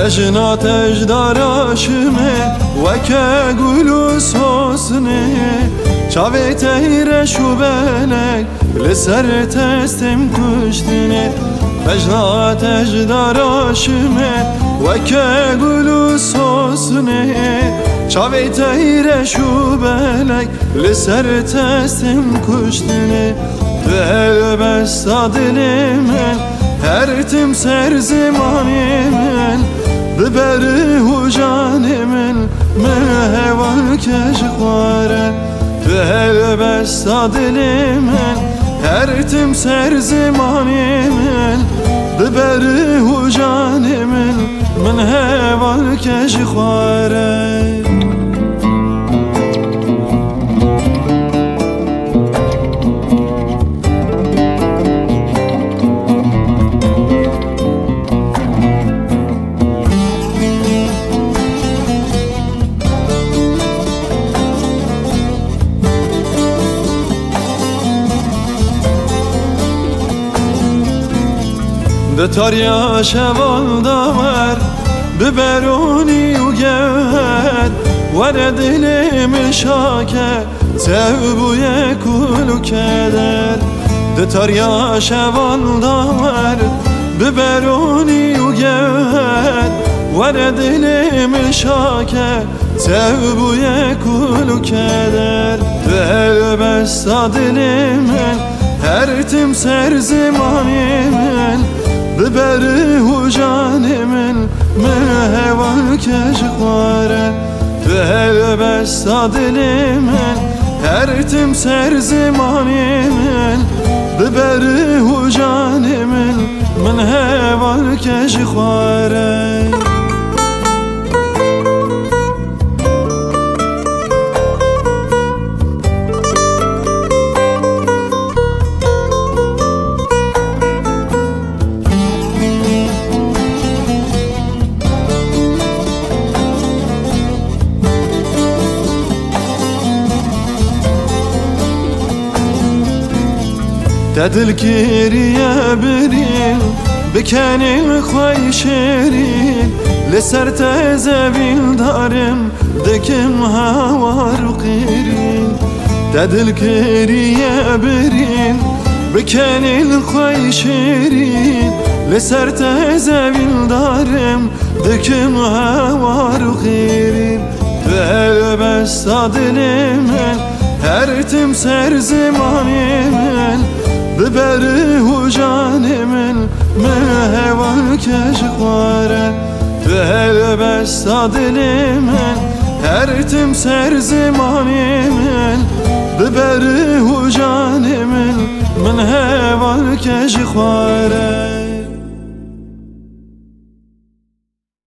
تجنا تجداراشمه وکه گلو سوسنه چاوی تهیره شو بلک لسر تستم کشتنه تجنا تجداراشمه وکه گلو سوسنه چاوی تهیره شو بلک لسر تستم کشتنه دل بستا دل من her tim ser zimanimin biberi hu canimin meheval keşkware Dil besta dilimin her tim ser zimanimin biberi hu canimin meheval keşkware بتاريا شوال داور ببروني وجوهر ورد لي شاكه تهبوي كل كدر بتاريا شوال داور ببروني وجوهر ورد لي شاكه تهبوي كل كدر دل بستا دلمن her tim ser zimanimin biberi hu canimin meheval keşkware Dil besta dilimin her tim ser zimanimin biberi hu canimin meheval keşkware تدل كيريا برين بكان الخوي شيرين لسر تزابين دارم دكم هوار قيرين تدل كيريا برين بكان الخوي شيرين لسر تزابين دارم دكم هوار قيرين دل بستا دلمن her tim ser zimanimin biberi hu canimin meheval keşkware Dil besta dilimin her tim ser zimanimin biberi hu canimin meheval keşkware